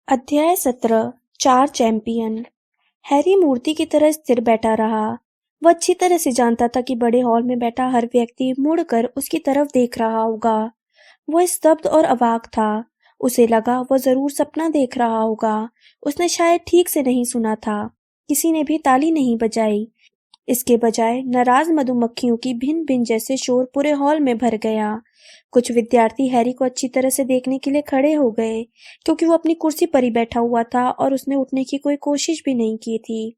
अध्याय 17 चार champion. Harry मूर्ति की तरह स्थिर बैठा रहा। वह अच्छी तरह से जानता था कि बड़े हॉल में बैठा हर व्यक्ति मुड़कर उसकी तरफ देख रहा होगा। वह स्तब्ध और अवाक था। उसे लगा वह जरूर सपना देख रहा होगा। उसने शायद ठीक से नहीं सुना था। किसी ने भी ताली नहीं बजाई। इसके बजाय नाराज मधुमक्खियों की भिन भिन जैसे शोर पूरे हॉल में भर गया। कुछ विद्यार्थी हैरी को अच्छी तरह से देखने के लिए खड़े हो गए, क्योंकि वो अपनी कुर्सी पर ही बैठा हुआ था और उसने उठने की कोई कोशिश भी नहीं की थी।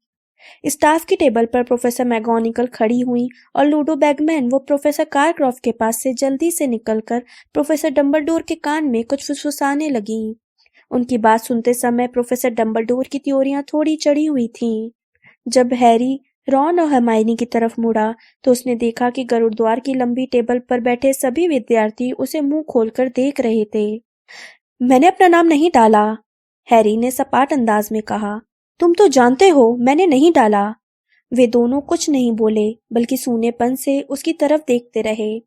स्टाफ की टेबल पर प्रोफेसर मैगोनिकल खड़ी हुई और लूडो बैगमैन वो प्रोफेसर कारक्रॉफ्ट के पास से जल्दी से निकलकर प्रोफेसर डम्बलडोर के कान में कुछ फुसफुसाने लगी। उनकी बात सुनते समय प्रोफेसर डम्बलडोर की त्योरियां थोड़ी चढ़ी हुई थीं। जब हैरी रॉन और हरमाइनी की तरफ मुड़ा तो उसने देखा कि गरुड़द्वार की लंबी टेबल पर बैठे सभी विद्यार्थी उसे मुंह खोलकर देख रहे थे। मैंने अपना नाम नहीं डाला, हैरी ने सपाट अंदाज में कहा। तुम तो जानते हो मैंने नहीं डाला। वे दोनों कुछ नहीं बोले, बल्कि सूनेपन से उसकी तरफ देखते रहे।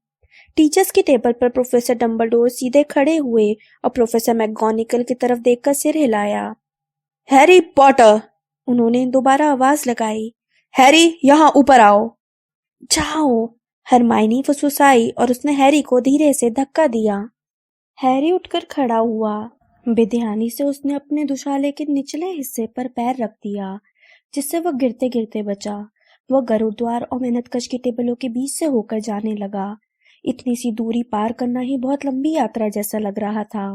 टीचर्स की टेबल पर प्रोफेसर डम्बलडोर सीधे खड़े हुए और प्रोफेसर मैगोनिकल की तरफ देखकर सिर हिलाया। हैरी पॉटर, उन्होंने दोबारा आवाज लगाई। हैरी, यहाँ ऊपर आओ। जाओ, हरमाइनी फुसफुसाई और उसने हैरी को धीरे से धक्का दिया। हैरी उठकर खड़ा हुआ। बेध्यानी से उसने अपने दुशाले के निचले हिस्से पर पैर रख दिया, जिससे वह गिरते गिरते बचा। वह गरुड़द्वार और मेहनतकश की टेबलों के बीच से होकर जाने लगा। इतनी सी दूरी पार करना ही बहुत लंबी यात्रा जैसा लग रहा था।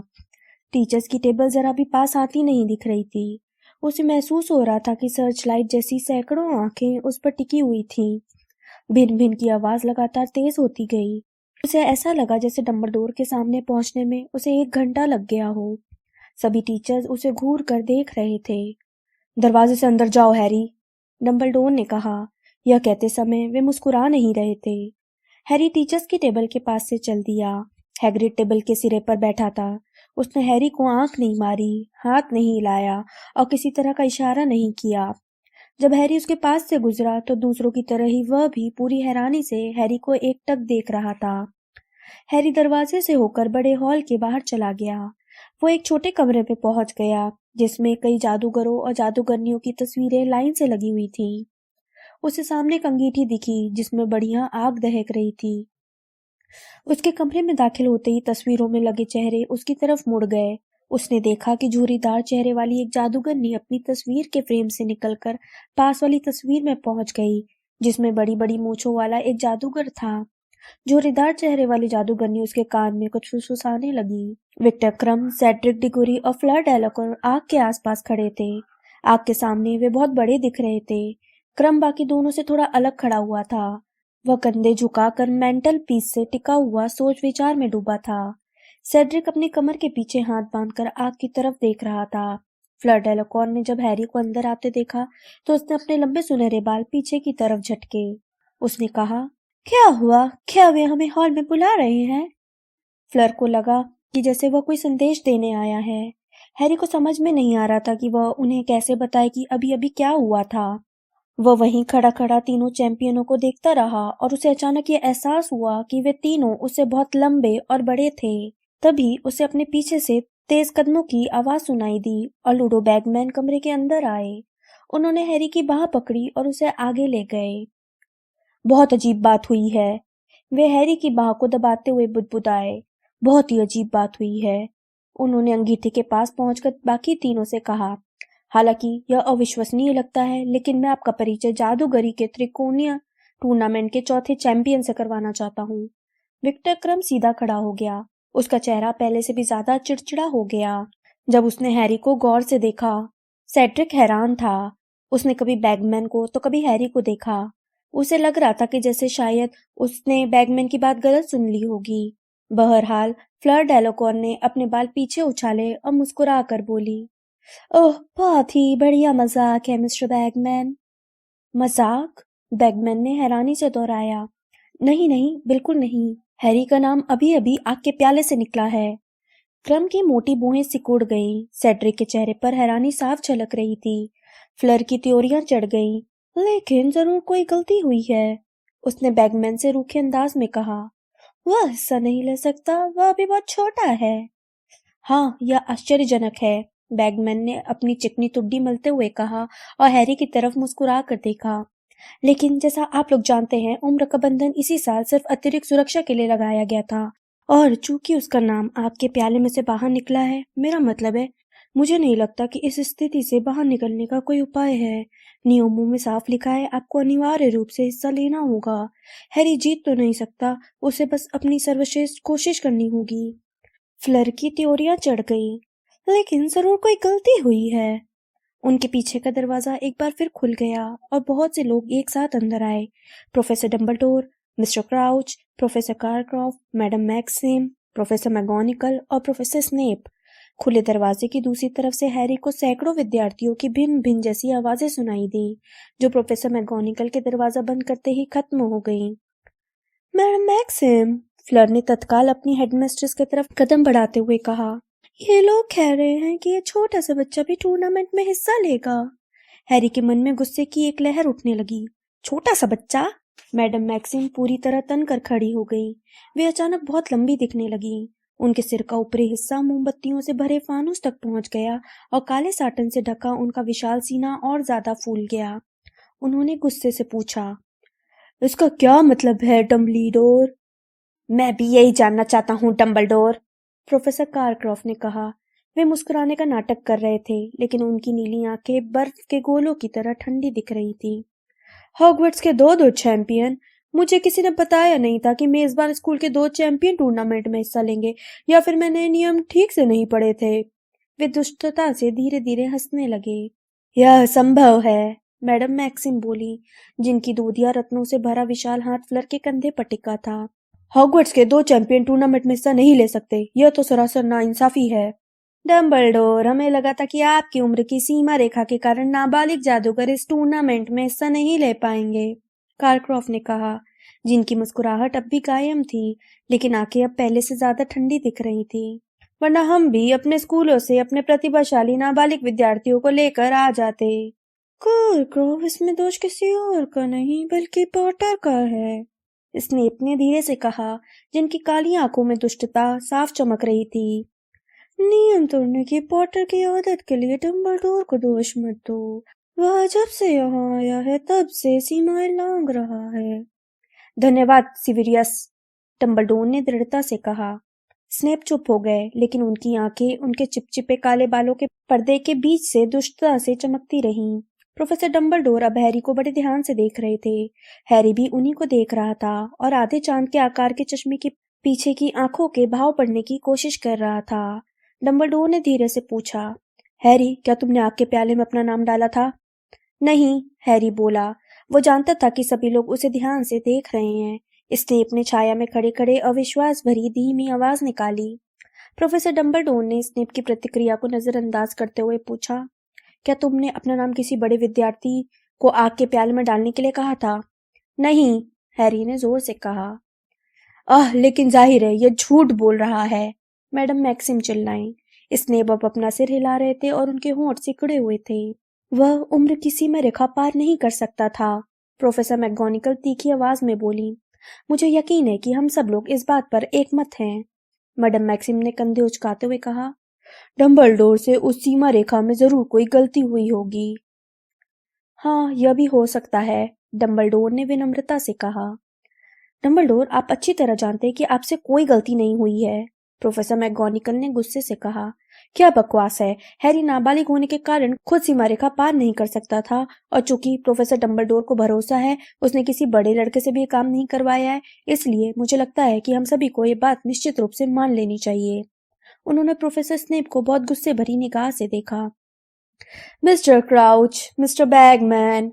टीचर्स की टेबल जरा भी पास आती नहीं दिख रही थी। उसे महसूस हो रहा था कि सर्चलाइट जैसी सैकड़ों आंखें उस पर टिकी हुई थीं। भिन भिन की आवाज लगातार तेज होती गई। उसे ऐसा लगा जैसे डम्बलडोर के सामने पहुंचने में उसे 1 घंटा लग गया हो। सभी टीचर्स उसे घूर कर देख रहे थे। दरवाजे से अंदर जाओ हैरी, डम्बलडोर ने कहा। यह कहते समय वे मुस्कुरा नहीं रहे थे। हैरी टीचर्स की टेबल के पास से चल दिया। हैग्रिड टेबल के सिरे पर बैठा था। उसने हैरी को आंख नहीं मारी, हाथ नहीं हिलाया और किसी तरह का इशारा नहीं किया। जब हैरी उसके पास से गुजरा तो दूसरों की तरह ही वह भी पूरी हैरानी से हैरी को एकटक देख रहा था। हैरी दरवाजे से होकर बड़े हॉल के बाहर चला गया। वो एक छोटे कमरे में पहुंच गया, जिसमें कई जादूगरों और जादूगरनियों की तस्वीरें लाइन से लगी हुई थीं। उसे सामने एक अंगीठी दिखी, जिसमें बढ़िया आग दहक रही थी। उसके कमरे में दाखिल होते ही तस्वीरों में लगे चेहरे उसकी तरफ मुड़ गए। उसने देखा कि झूरीदार चेहरे वाली एक जादूगरनी अपनी तस्वीर के फ्रेम से निकलकर पास वाली तस्वीर में पहुंच गई, जिसमें बड़ी बड़ी मूंछों वाला एक जादूगर था। झूरीदार चेहरे वाली जादूगरनी उसके कान में कुछ फुसफुसाने लगी। विक्टर क्रम, सेड्रिक डिगोरी और फ्लर डेलाकोर आग के आसपास खड़े थे। आग के सामने वे बहुत बड़े दिख रहे थे। क्रम बाकी दोनों से थोड़ा अलग खड़ा हुआ था। वह कंधे झुकाकर मेंटल पीस से टिका हुआ सोच विचार में डूबा था। सेड्रिक अपनी कमर के पीछे हाथ बांधकर आग की तरफ देख रहा था। फ्लर डेलाकोर ने जब हैरी को अंदर आते देखा तो उसने अपने लंबे सुनहरे बाल पीछे की तरफ झटके। उसने कहा, क्या हुआ? क्या वे हमें हॉल में बुला रहे हैं? फ्लर को लगा कि जैसे वह कोई संदेश देने आया है। हैरी को समझ में नहीं आ रहा था कि वह उन्हें कैसे बताए कि अभी अभी क्या हुआ था। वह वहीं खड़ा खड़ा तीनों चैंपियनों को देखता रहा और उसे अचानक ये एहसास हुआ कि वे तीनों उससे बहुत लंबे और बड़े थे। तभी उसे अपने पीछे से तेज कदमों की आवाज सुनाई दी और लूडो बैगमैन कमरे के अंदर आए। उन्होंने हैरी की बाह पकड़ी और उसे आगे ले गए। बहुत अजीब बात हुई है, वे हैरी की बाह को दबाते हुए बुदबुदाए। बहुत ही अजीब बात हुई है, उन्होंने अंगीठी के पास पहुंचकर बाकी तीनों से कहा। हालांकि यह अविश्वसनीय लगता है, लेकिन मैं आपका परिचय जादूगरी के त्रिकोणीय टूर्नामेंट के चौथे चैंपियन से करवाना चाहता हूँ। विक्टर क्रम सीधा खड़ा हो गया। उसका चेहरा पहले से भी ज्यादा चिड़चिड़ा हो गया जब उसने हैरी को गौर से देखा। सेड्रिक हैरान था। उसने कभी बैगमैन को तो कभी हैरी को देखा। उसे लग रहा था कि जैसे शायद उसने बैगमैन की बात गलत सुन ली होगी। बहरहाल फ्लर डेलाकोर ने अपने बाल पीछे उछाले और मुस्कुरा कर बोली, ओह, बहुत ही बढ़िया मजाक है मिस्टर बैगमैन। मजाक? बैगमैन ने हैरानी से दोहराया। नहीं नहीं, बिल्कुल नहीं। हैरी का नाम अभी अभी आग के प्याले से निकला है। क्रम की मोटी भुएं सिकुड़ गईं। सेड्रिक के चेहरे पर हैरानी साफ झलक रही थी। फ्लर की त्योरियां चढ़ गईं। लेकिन जरूर कोई गलती हुई है, उसने बैगमैन से रूखे अंदाज में कहा। वह हिस्सा नहीं ले सकता, वह अभी बहुत छोटा है। हाँ, यह आश्चर्यजनक है, बैगमैन ने अपनी चिकनी तुड्डी मलते हुए कहा और हैरी की तरफ मुस्कुरा कर देखा। लेकिन जैसा आप लोग जानते हैं, उम्र का बंधन इसी साल सिर्फ अतिरिक्त सुरक्षा के लिए लगाया गया था, और चूंकि उसका नाम आपके प्याले में से बाहर निकला है, मेरा मतलब है, मुझे नहीं लगता कि इस स्थिति से बाहर निकलने का कोई उपाय है। नियमों में साफ लिखा है, आपको अनिवार्य रूप से हिस्सा लेना होगा। हैरी जीत तो नहीं सकता, उसे बस अपनी सर्वश्रेष्ठ कोशिश करनी होगी। फ्लर की त्योरियां चढ़ गई। लेकिन जरूर कोई गलती हुई है। उनके पीछे का दरवाजा एक बार फिर खुल गया और बहुत से लोग एक साथ अंदर आए। Professor Dumbledore, mister Crouch, professor Karkaroff, madam Maxime, professor McGonagall और प्रोफेसर स्नेप। खुले दरवाजे की दूसरी तरफ से हैरी को सैकड़ों विद्यार्थियों की भिन्न भिन्न जैसी आवाजें सुनाई दी, जो प्रोफेसर मैगोनिकल के दरवाजा बंद करते ही खत्म हो गईं। मैडम मैक्सिम, फ्लर ने तत्काल अपनी हेडमिस्ट्रेस की तरफ कदम बढ़ाते हुए कहा, ये लोग कह रहे हैं कि ये छोटा सा बच्चा भी टूर्नामेंट में हिस्सा लेगा। हैरी के मन में गुस्से की एक लहर उठने लगी। छोटा सा बच्चा? मैडम मैक्सिम पूरी तरह तन कर खड़ी हो गई। वे अचानक बहुत लंबी दिखने लगी। उनके सिर का ऊपरी हिस्सा मोमबत्तियों से भरे फानूस तक पहुंच गया और काले साटन से ढका उनका विशाल सीना और ज्यादा फूल गया। उन्होंने गुस्से से पूछा, इसका क्या मतलब है डम्बलडोर? मैं भी यही जानना चाहता हूँ डम्बलडोर, प्रोफेसर कारक्रॉफ्ट ने कहा। वे मुस्कुराने का नाटक कर रहे थे, लेकिन उनकी नीली आंखें बर्फ के गोलों की तरह ठंडी दिख रही थी। हॉगवर्ट्स के दो चैंपियन? मुझे किसी ने बताया नहीं था कि मेजबान स्कूल के 2 चैंपियन टूर्नामेंट में हिस्सा लेंगे, या फिर मैंने नियम ठीक से नहीं पढ़े थे। वे दुष्टता से धीरे धीरे हंसने लगे। यह संभव है, मैडम मैक्सिम बोली, जिनकी दूधिया रत्नों से भरा विशाल हाथ फ्लर के कंधे पर टिका था। हॉगवर्ट्स के 2 चैंपियन टूर्नामेंट में हिस्सा नहीं ले सकते, यह तो सरासर नाइंसाफी है। डंबलडोर, हमें लगा था कि आपकी उम्र की सीमा रेखा के कारण नाबालिग जादूगर इस टूर्नामेंट में हिस्सा नहीं ले पाएंगे, कारक्रॉफ्ट ने कहा, जिनकी मुस्कुराहट अब भी कायम थी, लेकिन आंखें अब पहले से ज्यादा ठंडी दिख रही थी। वरना हम भी अपने स्कूलों से अपने प्रतिभाशाली नाबालिग विद्यार्थियों को लेकर आ जाते। कारक्रॉफ्ट, इसमें दोष किसी और का नहीं बल्कि पॉटर का है, स्नेप ने धीरे से कहा, जिनकी काली आंखों में दुष्टता साफ चमक रही थी। नियम तोड़ने की पॉटर की आदत के लिए डंबलडोर को दोष मत दो। वह जब से यहाँ आया है तब से सीमाएं लांघ रहा है। धन्यवाद सिविरियस, डंबलडोर ने दृढ़ता से कहा। स्नेप चुप हो गए, लेकिन उनकी आंखें उनके चिपचिपे काले बालों के पर्दे के बीच से दुष्टता से चमकती रहीं। प्रोफेसर डंबलडोर अब हैरी को बड़े ध्यान से देख रहे थे। हैरी भी उन्हीं को देख रहा था और आधे चांद के आकार के चश्मे के पीछे की आंखों के भाव पढ़ने की कोशिश कर रहा था। डंबलडोर ने धीरे से पूछा, हैरी, क्या तुमने आग के प्याले में अपना नाम डाला था? नहीं, हैरी बोला। वो जानता था कि सभी लोग उसे ध्यान से देख रहे हैं। स्नेप ने छाया में खड़े खड़े अविश्वास भरी धीमी आवाज निकाली। प्रोफेसर डंबलडोर ने स्नेप की प्रतिक्रिया को नजरअंदाज करते हुए पूछा, क्या तुमने अपना नाम किसी बड़े विद्यार्थी को आग के प्याले में डालने के लिए कहा था? नहीं, हैरी ने जोर से कहा। लेकिन जाहिर है यह झूठ बोल रहा है, मैडम मैक्सिम चिल्लाईं। स्नेप अब अपना सिर हिला रहे थे और उनके होंठ सिकुड़े हुए थे। वह उम्र की सीमा रेखा पार नहीं कर सकता था, प्रोफेसर मैगोनिकल तीखी आवाज में बोली। मुझे यकीन है कि हम सब लोग इस बात पर एकमत हैं, मैडम मैक्सिम ने कंधे उचकाते हुए कहा। डंबलडोर से उस सीमा रेखा में जरूर कोई गलती हुई होगी। हाँ, यह भी हो सकता है, डंबलडोर ने विनम्रता से कहा। डंबलडोर, आप अच्छी तरह जानते हैं कि आपसे कोई गलती नहीं हुई है, प्रोफेसर मैगोनिकल ने गुस्से से कहा। क्या बकवास है, हैरी नाबालिग होने के कारण खुद सीमा रेखा पार नहीं कर सकता था, और चूंकि प्रोफेसर डंबलडोर को भरोसा है उसने किसी बड़े लड़के से भी काम नहीं करवाया है, इसलिए मुझे लगता है कि हम सभी को ये बात निश्चित रूप से मान लेनी चाहिए। उन्होंने प्रोफेसर स्नेप को बहुत गुस्से भरी निगाह से देखा। मिस्टर क्राउच, मिस्टर बैगमैन,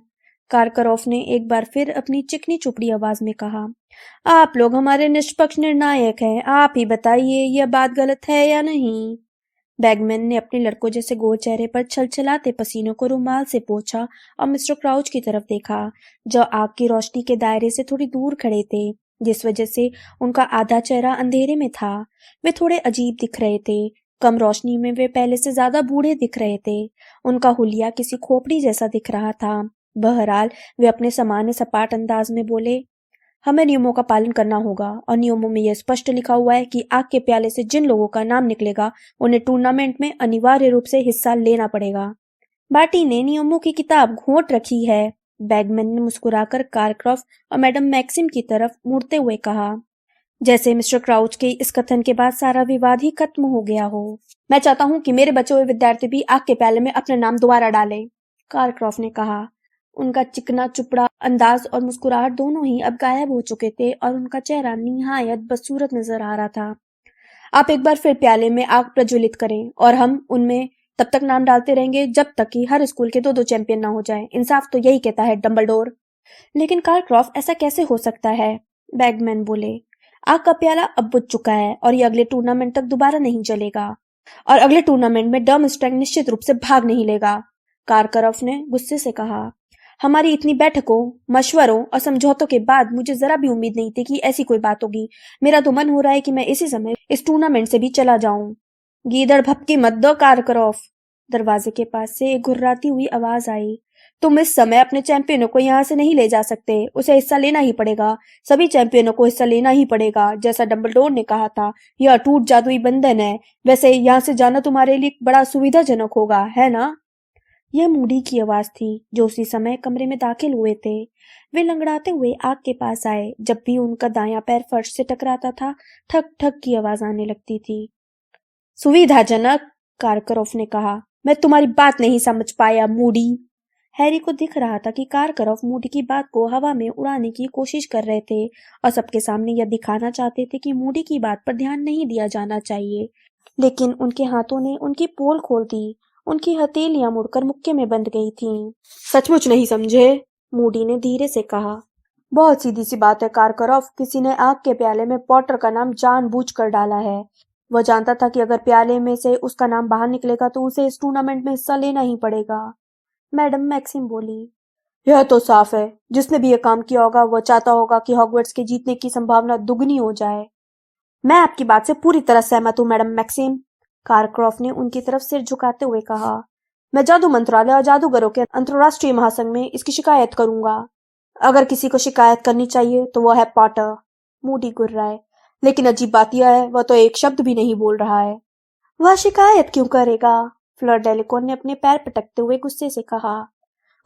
कारकरॉफ ने एक बार फिर अपनी चिकनी चुपड़ी आवाज में कहा, आप लोग हमारे निष्पक्ष निर्णायक हैं, आप ही बताइए यह बात गलत है या नहीं। बैगमैन ने अपने लड़कों जैसे गोल चेहरे पर छलछलाते पसीनों को रुमाल से पोंछा और मिस्टर क्राउच की तरफ देखा, जो आग की रोशनी के दायरे से थोड़ी दूर खड़े थे, जिस वजह से उनका आधा चेहरा अंधेरे में था। वे थोड़े अजीब दिख रहे थे। कम रोशनी में वे पहले से ज्यादा बूढ़े दिख रहे थे। उनका हुलिया किसी खोपड़ी जैसा दिख रहा था। बहरहाल वे अपने सामान्य सपाट अंदाज में बोले, हमें नियमों का पालन करना होगा और नियमों में यह स्पष्ट लिखा हुआ है कि आग के प्याले से जिन लोगों का नाम निकलेगा उन्हें टूर्नामेंट में अनिवार्य रूप से हिस्सा लेना पड़ेगा। बार्टी ने नियमों की किताब घोंट रखी है। बैगमैन ने मुस्कुराकर कारक्रॉफ्ट और मैडम मैक्सिम की तरफ मुड़ते हुए कहा, जैसे मिस्टर क्राउच के इस कथन के बाद सारा विवाद ही खत्म हो गया हो। मैं चाहता हूँ कि मेरे बचे हुए विद्यार्थी भी आग के प्याले में अपना नाम दोबारा डालें, कारक्रॉफ्ट ने कहा। उनका चिकना चुपड़ा अंदाज और मुस्कुराहट दोनों ही अब गायब हो चुके थे और उनका चेहरा निहायत बदसूरत नजर आ रहा था। आप एक बार फिर प्याले में आग प्रज्वलित करें और हम उनमें तब तक नाम डालते रहेंगे जब तक कि हर स्कूल के 2-2 चैंपियन ना हो जाएं। इंसाफ तो यही कहता है, डंबलडोर। लेकिन कारक्रॉफ्ट, ऐसा कैसे हो सकता है? बैगमैन बोले। आग का प्याला अब बुझ चुका है और ये अगले टूर्नामेंट तक दोबारा नहीं चलेगा और अगले टूर्नामेंट में डर्मस्ट्रैंग निश्चित रूप से भाग नहीं लेगा, कारकरॉफ ने गुस्से से कहा। हमारी इतनी बैठकों, मशवरों और समझौतों के बाद मुझे जरा भी उम्मीद नहीं थी कि ऐसी कोई बात होगी। मेरा तो मन हो रहा है कि मैं इसी समय इस टूर्नामेंट से भी चला जाऊं। गीदड़ भपकी मत दो कारकरॉफ, दरवाजे के पास से एक घुर्राती हुई आवाज आई। तुम इस समय अपने चैंपियनों को यहाँ से नहीं ले जा सकते, उसे हिस्सा लेना ही पड़ेगा। सभी चैंपियनों को हिस्सा लेना ही पड़ेगा, जैसा डंबलडोर ने कहा था। यह अटूट जादुई बंधन है। वैसे यहाँ से जाना तुम्हारे लिए बड़ा सुविधाजनक होगा, है ना? यह मूडी की आवाज थी जो उसी समय कमरे में दाखिल हुए थे। वे लंगड़ाते हुए आग के पास आए। जब भी उनका दायां पैर फर्श से टकराता था, ठक ठक की आवाज आने लगती थी। सुविधाजनक, कारकरॉफ ने कहा। मैं तुम्हारी बात नहीं समझ पाया, मूडी। हैरी को दिख रहा था कि कारकरॉफ मूडी की बात को हवा में उड़ाने की कोशिश कर रहे थे और सबके सामने यह दिखाना चाहते थे कि मूडी की बात पर ध्यान नहीं दिया जाना चाहिए। लेकिन उनके हाथों ने उनकी पोल खोल दी। उनकी हथेलियां मुड़कर मुक्के में बंध गई थीं। सचमुच नहीं समझे, मूडी ने धीरे से कहा। बहुत सीधी सी बात है कारकरॉफ, किसी ने आग के प्याले में पॉटर का नाम जानबूझकर डाला है। वह जानता था कि अगर प्याले में से उसका नाम बाहर निकलेगा तो उसे इस टूर्नामेंट में हिस्सा लेना ही पड़ेगा, मैडम मैक्सिम बोली। यह तो साफ है, जिसने भी यह काम किया होगा वह चाहता होगा कि हॉगवर्ट्स के जीतने की संभावना दुगनी हो जाए। मैं आपकी बात से पूरी तरह सहमत हूँ मैडम मैक्सिम, कारक्रॉफ्ट ने उनकी तरफ सिर झुकाते हुए कहा। मैं जादू मंत्रालय और जादूगरों के अंतर्राष्ट्रीय महासंघ में इसकी शिकायत करूंगा। अगर किसी को शिकायत करनी चाहिए तो वह है पॉटर, मूडी गुर्राए। लेकिन अजीब बात यह है, वह तो एक शब्द भी नहीं बोल रहा है। वह शिकायत क्यों करेगा? फ्लर डेलिकॉन ने अपने पैर पटकते हुए गुस्से से कहा।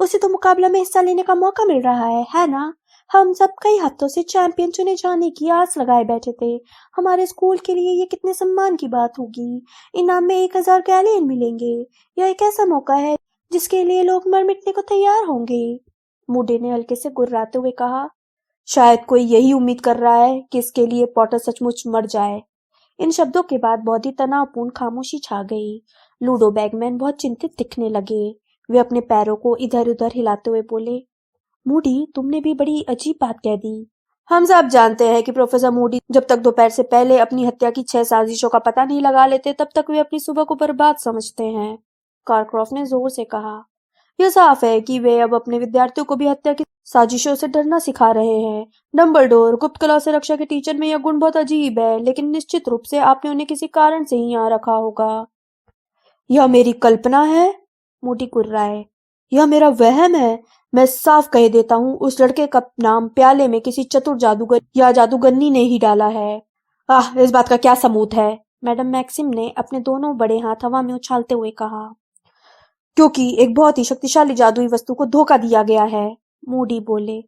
उसे तो मुकाबला में हिस्सा लेने का मौका मिल रहा है ना? हम सब कई हफ्तों से चैंपियन चुने जाने की आस लगाए बैठे थे। हमारे स्कूल के लिए ये कितने सम्मान की बात होगी। इनाम में 1000 गैलियन मिलेंगे। यह एक ऐसा मौका है जिसके लिए लोग मर मिटने को तैयार होंगे, मूडी ने हल्के से गुर्राते हुए कहा। शायद कोई यही उम्मीद कर रहा है कि इसके लिए पॉटर सचमुच मर जाए। इन शब्दों के बाद बहुत ही तनावपूर्ण खामोशी छा गई। लूडो बैगमैन बहुत चिंतित दिखने लगे। वे अपने पैरों को इधर उधर हिलाते हुए बोले, मूडी, तुमने भी बड़ी अजीब बात कह दी। हम सब जानते हैं कि प्रोफेसर मूडी जब तक दोपहर से पहले अपनी हत्या की 6 साजिशों का पता नहीं लगा लेते तब तक वे अपनी सुबह को बर्बाद समझते हैं, कारक्रॉफ्ट ने जोर से कहा। यह साफ है कि वे अब अपने विद्यार्थियों को भी हत्या की साजिशों से डरना सिखा रहे हैं। डंबलडोर, गुप्त कला से रक्षा के टीचर में यह गुण बहुत अजीब है, लेकिन निश्चित रूप से आपने उन्हें किसी कारण से ही यहाँ रखा होगा। यह मेरी कल्पना है, मूडी कुर्राए। यह मेरा वहम है। मैं साफ कह देता हूँ, उस लड़के का नाम प्याले में किसी चतुर जादूगर या जादूगरनी ने ही डाला है। इस बात का क्या सबूत है? मैडम मैक्सिम ने अपने दोनों बड़े हाथ हवा में उछालते हुए कहा। क्योंकि एक बहुत ही शक्तिशाली जादुई वस्तु को धोखा दिया गया है, मूडी बोले।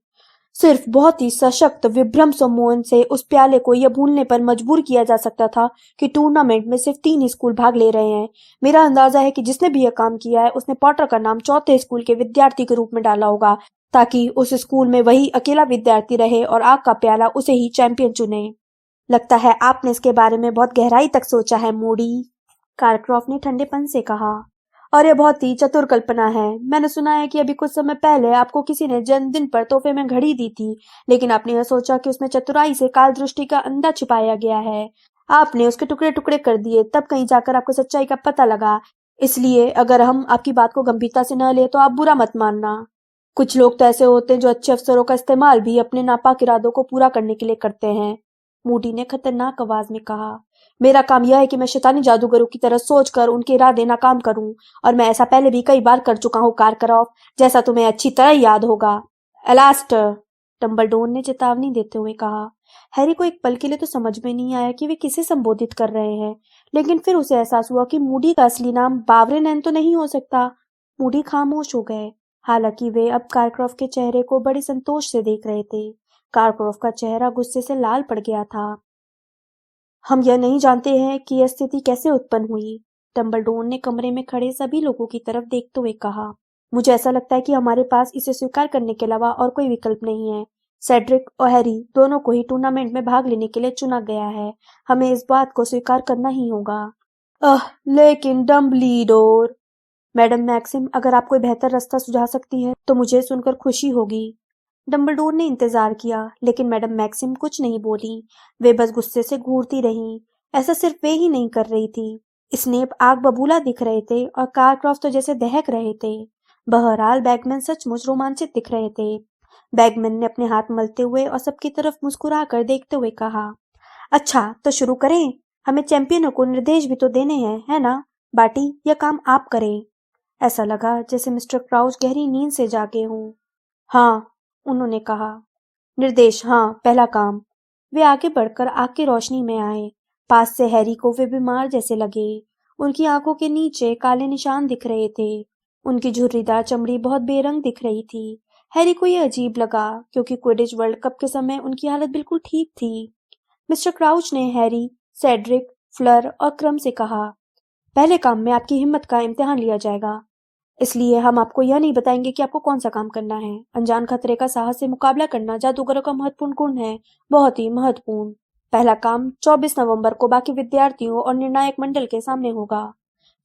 सिर्फ बहुत ही सशक्त विभ्रम सम्मोहन से उस प्याले को यह भूलने पर मजबूर किया जा सकता था कि टूर्नामेंट में सिर्फ 3 ही स्कूल भाग ले रहे हैं। मेरा अंदाजा है कि जिसने भी यह काम किया है उसने पॉटर का नाम चौथे स्कूल के विद्यार्थी के रूप में डाला होगा, ताकि उस स्कूल में वही अकेला विद्यार्थी रहे और आग का प्याला उसे ही चैंपियन चुने। लगता है आपने इसके बारे में बहुत गहराई तक सोचा है, मूडी, कारक्रॉफ्ट ने ठंडेपन से कहा। और यह बहुत ही चतुर कल्पना है। मैंने सुना है कि अभी कुछ समय पहले आपको किसी ने जन्मदिन पर तोहफे में घड़ी दी थी, लेकिन आपने यह सोचा कि उसमें चतुराई से काल दृष्टि का अंधा छिपाया गया है। आपने उसके टुकड़े टुकड़े कर दिए, तब कहीं जाकर आपको सच्चाई का पता लगा। इसलिए अगर हम आपकी बात को गंभीरता से न ले तो आप बुरा मत मानना। कुछ लोग तो ऐसे होते हैं जो अच्छे अवसरों का इस्तेमाल भी अपने नापाक इरादों को पूरा करने के लिए करते हैं, मूडी ने खतरनाक आवाज में कहा। मेरा काम यह है कि मैं शैतानी जादूगरों की तरह सोचकर उनके इरादे नाकाम करूं, और मैं ऐसा पहले भी कई बार कर चुका हूं कारकरॉफ, जैसा तुम्हें अच्छी तरह याद होगा। एलास्टर, डम्बलडोर ने चेतावनी देते हुए कहा। हैरी को एक पल के लिए तो समझ में नहीं आया कि वे किसे संबोधित कर रहे हैं, लेकिन फिर उसे एहसास हुआ कि मूडी का असली नाम बावरे नैन तो नहीं हो सकता। मूडी खामोश हो गए। हालांकि वे अब कारक्रॉफ्ट के चेहरे को बड़े संतोष से देख रहे थे। कारक्रॉफ्ट का चेहरा गुस्से से लाल पड़ गया था। हम यह नहीं जानते हैं कि यह स्थिति कैसे उत्पन्न हुई, डम्बलडोर ने कमरे में खड़े सभी लोगों की तरफ देखते हुए कहा। मुझे ऐसा लगता है कि हमारे पास इसे स्वीकार करने के अलावा और कोई विकल्प नहीं है। सेड्रिक और हैरी दोनों को ही टूर्नामेंट में भाग लेने के लिए चुना गया है। हमें इस बात को स्वीकार करना ही होगा। लेकिन डम्बलीडोर, मैडम मैक्सिम, अगर आप कोई बेहतर रास्ता सुझा सकती है तो मुझे सुनकर खुशी होगी। डम्बलडोर ने इंतजार किया, लेकिन मैडम मैक्सिम कुछ नहीं बोली। वे बस गुस्से से घूरती रहीं। ऐसा सिर्फ वे ही नहीं कर रही थी। स्नेप आग बबूला दिख रहे थे और कारक्रॉफ्ट तो जैसे दहक रहे थे। बहरहाल बैगमैन सचमुच रोमांचित दिख रहे थे। बैगमैन ने अपने हाथ मलते हुए और सबकी तरफ मुस्कुरा कर देखते हुए कहा, अच्छा तो शुरू करें। हमें चैंपियनों को निर्देश भी तो देने हैं, है ना? बाटी, यह काम आप करें। ऐसा लगा जैसे मिस्टर क्राउच गहरी नींद से जागे हों। हाँ, उन्होंने कहा। निर्देश, हाँ, पहला काम। वे आगे बढ़कर आग की रोशनी में आए। पास से हैरी को वे बीमार जैसे लगे। उनकी आंखों के नीचे काले निशान दिख रहे थे। उनकी झुर्रीदार चमड़ी बहुत बेरंग दिख रही थी। हैरी को यह अजीब लगा, क्योंकि क्विडिच वर्ल्ड कप के समय उनकी हालत बिल्कुल ठीक थी। मिस्टर क्राउच ने हैरी, सेड्रिक, फ्लर और क्रम से कहा, पहले काम में आपकी हिम्मत का इम्तिहान लिया जाएगा। इसलिए हम आपको यह नहीं बताएंगे कि आपको कौन सा काम करना है। अनजान खतरे का साहस से मुकाबला करना जादूगरों का महत्वपूर्ण गुण है, बहुत ही महत्वपूर्ण। पहला काम 24 नवंबर को बाकी विद्यार्थियों और निर्णायक मंडल के सामने होगा।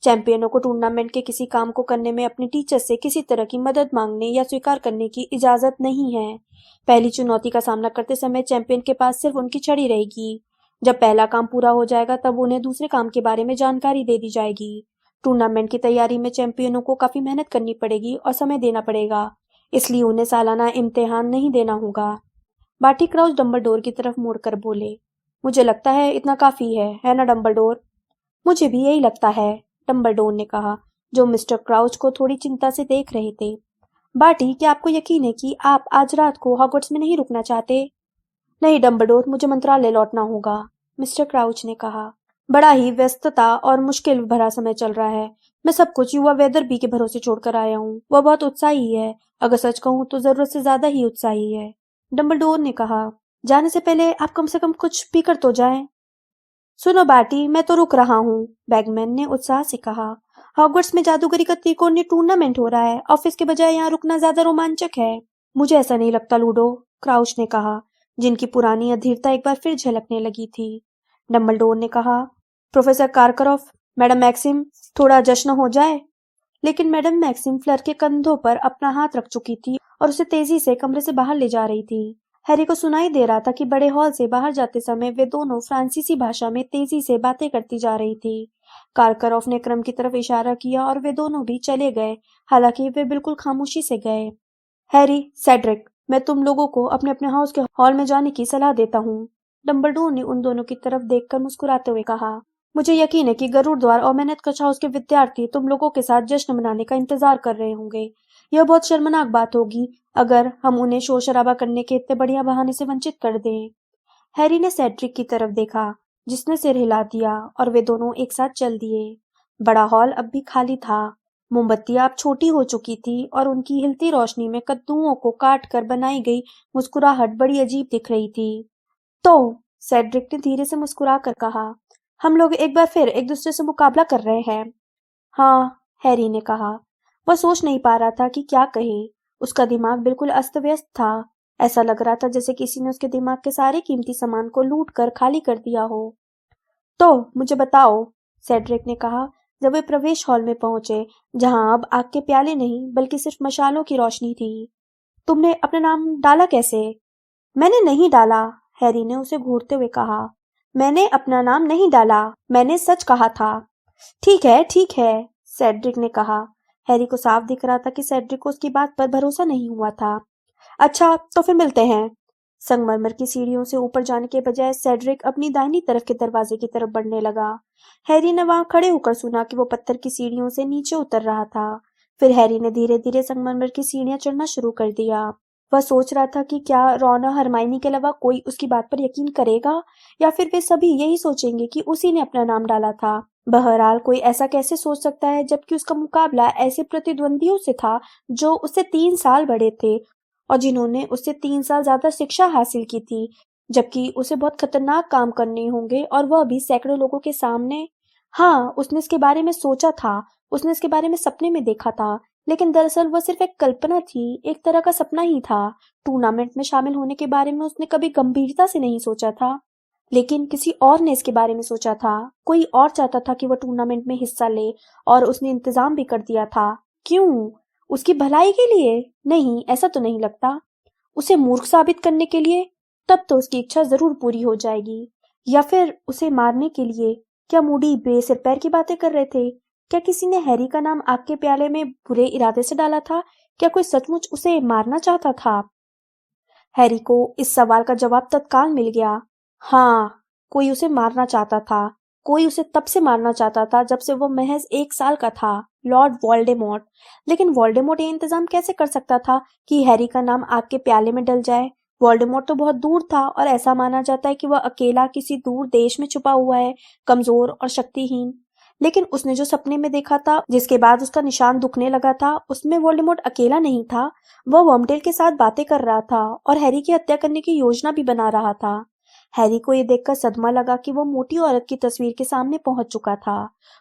चैंपियनों को टूर्नामेंट के किसी काम को करने में अपने टीचर से किसी तरह की मदद मांगने या स्वीकार करने की इजाजत नहीं है। पहली चुनौती का सामना करते समय चैंपियन के पास सिर्फ उनकी छड़ी रहेगी। जब पहला काम पूरा हो जाएगा तब उन्हें दूसरे काम के बारे में जानकारी दे दी जाएगी। टूर्नामेंट की तैयारी में चैंपियनों को काफी मेहनत करनी पड़ेगी और समय देना पड़ेगा, इसलिए उन्हें सालाना इम्तिहान नहीं देना होगा। बाटी क्राउच डम्बलडोर की तरफ मुड़कर बोले, मुझे लगता है इतना काफी है ना डम्बलडोर? मुझे भी यही लगता है, डम्बलडोर ने कहा, जो मिस्टर क्राउच को थोड़ी चिंता से देख रहे थे। बाटी, क्या आपको यकीन है कि आप आज रात को हॉगवर्ट्स में नहीं रुकना चाहते? नहीं डम्बलडोर, मुझे मंत्रालय लौटना होगा, मिस्टर क्राउच ने कहा। बड़ा ही व्यस्तता और मुश्किल भरा समय चल रहा है। मैं सब कुछ युवा वेदरबी के भरोसे छोड़कर आया हूँ। वह बहुत उत्साही है, अगर सच कहूँ तो जरूरत से ज्यादा ही उत्साही है, डम्बलडोर ने कहा। जाने से पहले आप कम से कम कुछ पीकर तो जाएं। सुनो बाटी, मैं तो रुक रहा हूँ, बैगमैन ने उत्साह से कहा। हॉगवर्ट्स में जादूगरी का त्रिकोणीय टूर्नामेंट हो रहा है। ऑफिस के बजाय यहाँ रुकना ज्यादा रोमांचक है। मुझे ऐसा नहीं लगता लूडो, क्राउच ने कहा, जिनकी पुरानी अधीरता एक बार फिर झलकने लगी थी। डम्बलडोर ने कहा, प्रोफेसर कारकरॉफ, मैडम मैक्सिम, थोड़ा जश्न हो जाए। लेकिन मैडम मैक्सिम फ्लर के कंधों पर अपना हाथ रख चुकी थी और उसे तेजी से कमरे से बाहर ले जा रही थी। हैरी को सुनाई दे रहा था कि बड़े हॉल से बाहर जाते समय वे दोनों फ्रांसीसी भाषा में तेजी से बातें करती जा रही थी। कारकरॉफ ने क्रम की तरफ इशारा किया और वे दोनों भी चले गए, हालांकि वे बिल्कुल खामोशी से गए। हैरी, सेड्रिक, मैं तुम लोगों को अपने अपने हाउस के हॉल में जाने की सलाह देता हूँ, डम्बलडोर ने उन दोनों की तरफ देखकर मुस्कुराते हुए कहा। मुझे यकीन है कि गरुड़ द्वार और मेहनत कश हाउस के विद्यार्थी तुम लोगों के साथ जश्न मनाने का इंतजार कर रहे होंगे। यह बहुत शर्मनाक बात होगी अगर हम उन्हें शोर शराबा करने के इतने बढ़िया बहाने से वंचित कर दें। हैरी ने सेड्रिक की तरफ देखा, जिसने सिर हिला दिया, और वे दोनों एक साथ चल दिए। बड़ा हॉल अब भी खाली था। मोमबत्तियां अब छोटी हो चुकी थी और उनकी हिलती रोशनी में कद्दूओं को काट कर बनाई गई मुस्कुराहट बड़ी अजीब दिख रही थी। तो, सेड्रिक ने धीरे से मुस्कुरा कर कहा, हम लोग एक बार फिर एक दूसरे से मुकाबला कर रहे हैं। हाँ, हैरी ने कहा। वह सोच नहीं पा रहा था कि क्या कहे। उसका दिमाग बिल्कुल अस्त व्यस्त था। ऐसा लग रहा था जैसे किसी ने उसके दिमाग के सारे कीमती सामान को लूट कर खाली कर दिया हो। तो मुझे बताओ, सेड्रिक ने कहा जब वे प्रवेश हॉल में पहुंचे, जहां अब आग के प्याले नहीं बल्कि सिर्फ मशालों की रोशनी थी। तुमने अपना नाम डाला कैसे? मैंने नहीं डाला, हैरी ने उसे घूरते हुए कहा। मैंने अपना नाम नहीं डाला, मैंने सच कहा था। ठीक है, सेड्रिक ने कहा। हैरी को साफ दिख रहा था कि सेड्रिक को उसकी बात पर भरोसा नहीं हुआ था। अच्छा, तो फिर मिलते हैं। संगमरमर की सीढ़ियों से ऊपर जाने के बजाय सेड्रिक अपनी दाहिनी तरफ के दरवाजे की तरफ बढ़ने लगा। हैरी ने वहां खड़े होकर सुना कि वो पत्थर की सीढ़ियों से नीचे उतर रहा था। फिर हैरी ने धीरे धीरे संगमरमर की सीढ़ियां चढ़ना शुरू कर दिया। वह सोच रहा था कि क्या रॉन और हरमाइनी के अलावा कोई उसकी बात पर यकीन करेगा या फिर वे सभी यही सोचेंगे कि उसी ने अपना नाम डाला था। बहरहाल कोई ऐसा कैसे सोच सकता है जबकि उसका मुकाबला ऐसे प्रतिद्वंदियों से था जो उससे 3 साल बड़े थे और जिन्होंने उससे 3 साल ज्यादा शिक्षा हासिल की थी, जबकि उसे बहुत खतरनाक काम करने होंगे और वह भी सैकड़ों लोगों के सामने। हाँ, उसने इसके बारे में सोचा था, उसने इसके बारे में सपने में देखा था, लेकिन दरअसल वह सिर्फ एक कल्पना थी, एक तरह का सपना ही था। टूर्नामेंट में शामिल होने के बारे में उसने कभी गंभीरता से नहीं सोचा था, लेकिन किसी और ने इसके बारे में सोचा था। कोई और चाहता था कि वह टूर्नामेंट में हिस्सा ले और उसने इंतजाम भी कर दिया था। क्यों? उसकी भलाई के लिए? नहीं, ऐसा तो नहीं लगता। उसे मूर्ख साबित करने के लिए? तब तो उसकी इच्छा जरूर पूरी हो जाएगी। या फिर उसे मारने के लिए? क्या मूडी बेसिर पैर की बातें कर रहे थे? क्या किसी ने हैरी का नाम आग के प्याले में बुरे इरादे से डाला था? क्या कोई सचमुच उसे मारना चाहता था? हैरी को इस सवाल का जवाब तत्काल मिल गया। हाँ, कोई उसे मारना चाहता था। कोई उसे तब से मारना चाहता था जब से वो महज 1 साल का था, लॉर्ड वोल्डेमॉर्ट। लेकिन वोल्डेमॉर्ट ये इंतजाम कैसे कर सकता था कि हैरी का नाम आग के प्याले में डल जाए? वोल्डेमॉर्ट तो बहुत दूर था और ऐसा माना जाता है कि वह अकेला किसी दूर देश में छुपा हुआ है, कमजोर और शक्तिहीन। लेकिन उसने जो सपने में देखा था, जिसके बाद उसका निशान दुखने लगा था, उसमें वोल्डेमॉर्ट अकेला नहीं था। वह वर्मटेल के साथ बातें कर रहा था और हैरी की हत्या करने की योजना भी बना रहा था। हैरी को यह देखकर सदमा लगा कि वह मोटी औरत की तस्वीर के सामने पहुंच चुका था।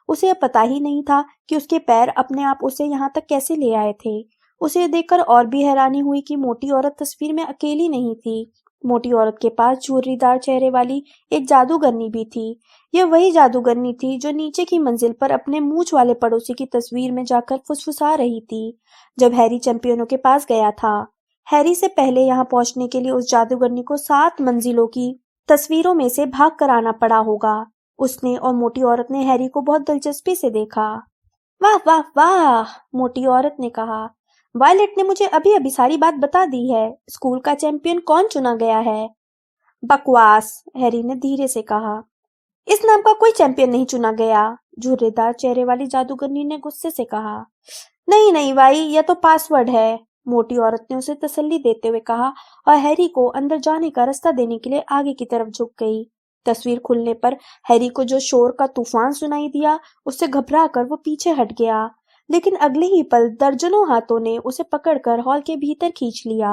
उसे यह पता ही नहीं था कि उसके पैर अपने आप उसे यहाँ तक कैसे ले आए थे। उसे यह देखकर और भी हैरानी हुई कि मोटी औरत तस्वीर में अकेली नहीं थी। मोटी औरत के पास झुर्रीदार चेहरे वाली एक जादूगरनी भी थी। यह वही जादूगरनी थी जो नीचे की मंजिल पर अपने मूंछ वाले पड़ोसी की तस्वीर में जाकर फुसफुसा रही थी जब हैरी चैंपियनों के पास गया था। हैरी से पहले यहाँ पहुंचने के लिए उस जादूगरनी को 7 मंजिलों की तस्वीरों में से भाग कर आना पड़ा होगा। उसने और मोटी औरत ने हैरी को बहुत दिलचस्पी से देखा। वाह वाह वाह, मोटी औरत ने कहा। वायलेट ने मुझे अभी अभी सारी बात बता दी है। स्कूल का चैंपियन कौन चुना गया है? बकवास, हैरी ने धीरे से कहा। इस नाम का कोई चैंपियन नहीं चुना गया, झुर्रेदार चेहरे वाली जादूगरनी ने गुस्से से कहा। नहीं नहीं भाई, यह तो पासवर्ड है, मोटी औरत ने उसे तसल्ली देते हुए कहा और हैरी को अंदर जाने का रास्ता देने के लिए आगे की तरफ झुक गई। तस्वीर खुलने पर हैरी को जो शोर का तूफान सुनाई दिया, उससे घबरा कर वो पीछे हट गया। लेकिन अगले ही पल दर्जनों हाथों ने उसे पकड़कर हॉल के भीतर खींच लिया।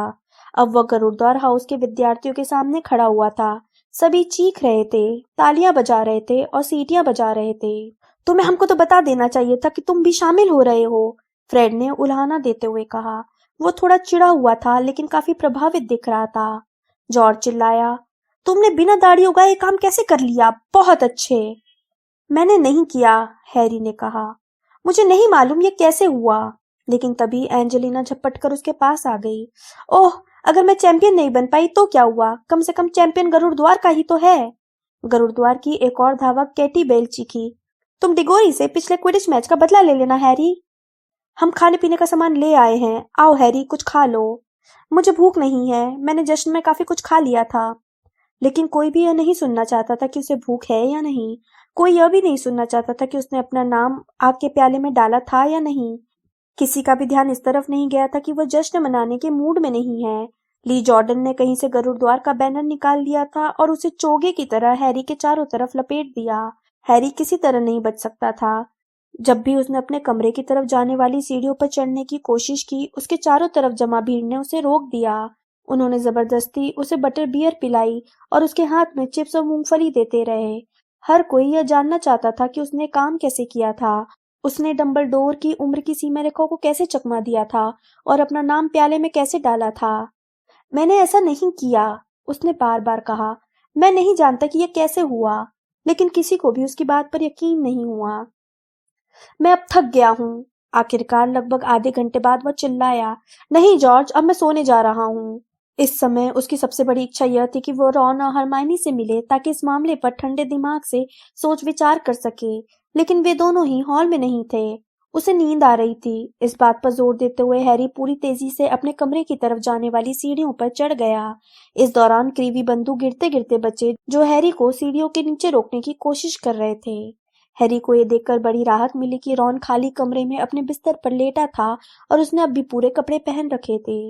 अब वह गरुड़द्वार हाउस के विद्यार्थियों के सामने खड़ा हुआ था। सभी चीख रहे थे, तालियां बजा रहे थे और सीटियां बजा रहे थे। तुम्हें हमको तो बता देना चाहिए था कि तुम भी शामिल हो रहे हो, फ्रेड ने उल्हाना देते हुए कहा। वो थोड़ा चिढ़ा हुआ था लेकिन काफी प्रभावित दिख रहा था। जॉर्ज चिल्लाया, तुमने बिना दाढ़ी उगाए काम कैसे कर लिया? बहुत अच्छे। मैंने नहीं किया, हैरी ने कहा। मुझे नहीं मालूम ये कैसे हुआ। लेकिन तभी एंजेलिना झपट कर उसके पास आ गई। ओह, अगर मैं चैंपियन नहीं बन पाई तो क्या हुआ? कम से कम चैंपियन गरुड़द्वार का ही तो है। गरुड़द्वार की एक और धावक कैटी बेल चीखी। तुम डिगोरी से पिछले क्विडिच मैच का बदला ले लेना, हैरी। हम खाने पीने का सामान ले आए हैं। आओ हैरी, कुछ खा लो। मुझे भूख नहीं है, मैंने जश्न में काफी कुछ खा लिया था। लेकिन कोई भी यह नहीं सुनना चाहता था कि उसे भूख है या नहीं। कोई यह भी नहीं सुनना चाहता था कि उसने अपना नाम आग के प्याले में डाला था या नहीं। किसी का भी ध्यान इस तरफ नहीं गया था कि वह जश्न मनाने के मूड में नहीं है। ली जॉर्डन ने कहीं से गरुड़द्वार का बैनर निकाल लिया था और उसे चोगे की तरह हैरी के चारों तरफ लपेट दिया। हैरी किसी तरह नहीं बच सकता था। जब भी उसने अपने कमरे की तरफ जाने वाली सीढ़ियों पर चढ़ने की कोशिश की, उसके चारों तरफ जमा भीड़ ने उसे रोक दिया। उन्होंने जबरदस्ती उसे बटर बियर पिलाई और उसके हाथ में चिप्स और मूंगफली देते रहे। हर कोई यह जानना चाहता था कि उसने काम कैसे किया था। उसने डंबलडोर की उम्र की सीमा रेखा को कैसे चकमा दिया था और अपना नाम प्याले में कैसे डाला था। मैंने ऐसा नहीं किया, उसने बार बार कहा। मैं नहीं जानता कि यह कैसे हुआ, लेकिन किसी को भी उसकी बात पर यकीन नहीं हुआ। मैं अब थक गया हूँ। आखिरकार लगभग आधे घंटे बाद वह चिल्लाया, नहीं जॉर्ज, अब मैं सोने जा रहा हूँ। इस समय उसकी सबसे बड़ी इच्छा यह थी कि वो रॉन और हरमाइनी से मिले ताकि इस मामले पर ठंडे दिमाग से सोच विचार कर सके। लेकिन वे दोनों ही हॉल में नहीं थे। उसे नींद आ रही थी। इस बात पर जोर देते हुए हैरी पूरी तेजी से अपने कमरे की तरफ जाने वाली सीढ़ियों पर चढ़ गया। इस दौरान क्रीवी बंदूक गिरते गिरते बचे जो हैरी को सीढ़ियों के नीचे रोकने की कोशिश कर रहे थे। हैरी को यह देखकर बड़ी राहत मिली कि रॉन खाली कमरे में अपने बिस्तर पर लेटा था और उसने अब भी पूरे कपड़े पहन रखे थे।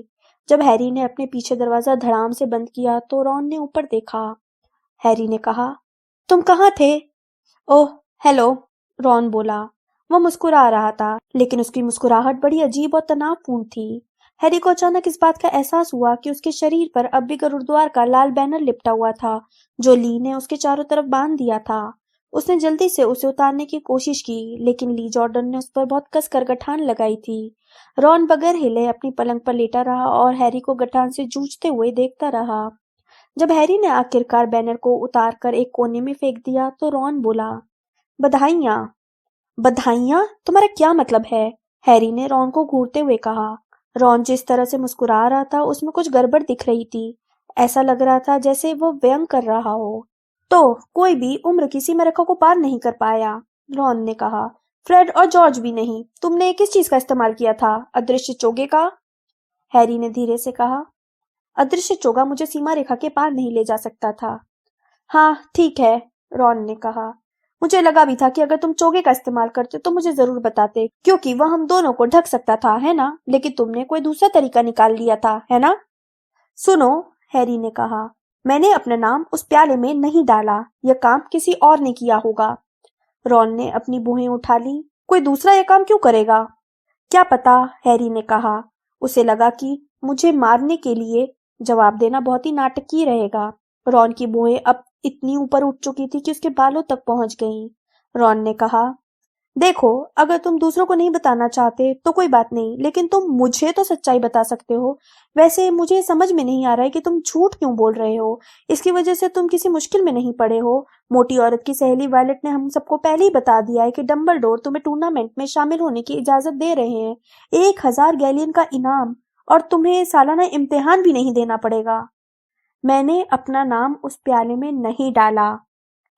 जब हैरी ने अपने पीछे दरवाजा धड़ाम से बंद किया तो रॉन ने ऊपर देखा। हैरी ने कहा, तुम कहाँ थे? ओह, हेलो, रॉन बोला। वो मुस्कुरा रहा था, लेकिन उसकी मुस्कुराहट बड़ी अजीब और तनावपूर्ण थी। हैरी को अचानक इस बात का एहसास हुआ कि उसके शरीर पर अब भी गुरुद्वार का लाल बैनर लिपटा हुआ था, जो ली ने उसके चारों तरफ बांध दिया था। उसने जल्दी से उसे उतारने की कोशिश की, लेकिन ली जॉर्डन ने उस पर बहुत कसकर गठान लगाई थी। रॉन बगैर हिले अपनी पलंग पर लेटा रहा और हैरी को गठान से जूझते हुए देखता रहा। जब हैरी ने आखिरकार बैनर को उतारकर एक कोने में फेंक दिया तो रॉन बोला, बधाइयाँ। बधाइयाँ? तुम्हारा क्या मतलब है? हैरी ने रॉन को घूरते हुए कहा। रॉन जिस तरह से मुस्कुरा रहा था उसमें कुछ गड़बड़ दिख रही थी। ऐसा लग रहा था जैसे वो व्यंग कर रहा हो। तो कोई भी उम्र की सीमा रेखा को पार नहीं कर पाया, रॉन ने कहा। फ्रेड और जॉर्ज भी नहीं। तुमने किस चीज का इस्तेमाल किया था? अदृश्य चोगे का? हैरी ने धीरे से कहा। अदृश्य चोगा मुझे सीमा रेखा के पार नहीं ले जा सकता था। हाँ, ठीक है, रॉन ने कहा। मुझे लगा भी था कि अगर तुम चोगे का इस्तेमाल करते तो मुझे जरूर बताते, क्योंकि वह हम दोनों को ढक सकता था, है ना? लेकिन तुमने कोई दूसरा तरीका निकाल लिया था, है ना? सुनो, हैरी ने कहा, मैंने अपना नाम उस प्याले में नहीं डाला। यह काम किसी और ने किया होगा। रॉन ने अपनी भुहें उठा ली। कोई दूसरा यह काम क्यों करेगा? क्या पता, हैरी ने कहा। उसे लगा कि मुझे मारने के लिए जवाब देना बहुत ही नाटकीय रहेगा। रॉन की भुएं अब इतनी ऊपर उठ चुकी थी कि उसके बालों तक पहुंच गईं। रॉन ने कहा, देखो, अगर तुम दूसरों को नहीं बताना चाहते तो कोई बात नहीं, लेकिन तुम मुझे तो सच्चाई बता सकते हो। वैसे मुझे समझ में नहीं आ रहा है कि तुम झूठ क्यों बोल रहे हो। इसकी वजह से तुम किसी मुश्किल में नहीं पड़े हो। मोटी औरत की सहेली वायलेट ने हम सबको पहले ही बता दिया है कि डंबलडोर तुम्हें टूर्नामेंट में शामिल होने की इजाजत दे रहे हैं। 1000 गैलियन का इनाम, और तुम्हें सालाना इम्तिहान भी नहीं देना पड़ेगा। मैंने अपना नाम उस प्याले में नहीं डाला,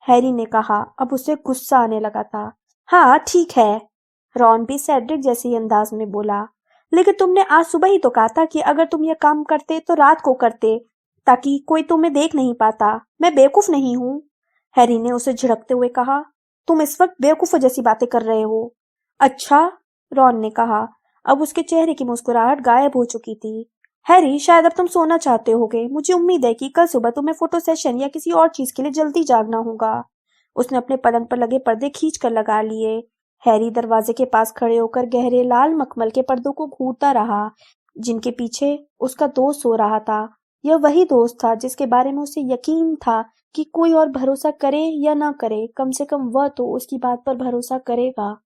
हैरी ने कहा। अब उसे गुस्सा आने लगा था। हाँ, ठीक है, रॉन भी सेड्रिक जैसे ही अंदाज में बोला। लेकिन तुमने आज सुबह ही तो कहा था कि अगर तुम यह काम करते तो रात को करते, ताकि कोई तुम्हें देख नहीं पाता। मैं बेवकूफ नहीं हूँ, हैरी ने उसे झिड़कते हुए कहा। तुम इस वक्त बेवकूफों जैसी बातें कर रहे हो। अच्छा, रॉन ने कहा। अब उसके चेहरे की मुस्कुराहट गायब हो चुकी थी। हैरी, शायद अब तुम सोना चाहते होगे। मुझे उम्मीद है कि कल सुबह तुम्हें फोटो सेशन या किसी और चीज के लिए जल्दी जागना होगा। उसने अपने पलंग पर लगे पर्दे खींच कर लगा लिए। हैरी दरवाजे के पास खड़े होकर गहरे लाल मखमल के पर्दों को घूरता रहा, जिनके पीछे उसका दोस्त सो रहा था। यह वही दोस्त था जिसके बारे में उसे यकीन था कि कोई और भरोसा करे या ना करे, कम से कम वह तो उसकी बात पर भरोसा करेगा।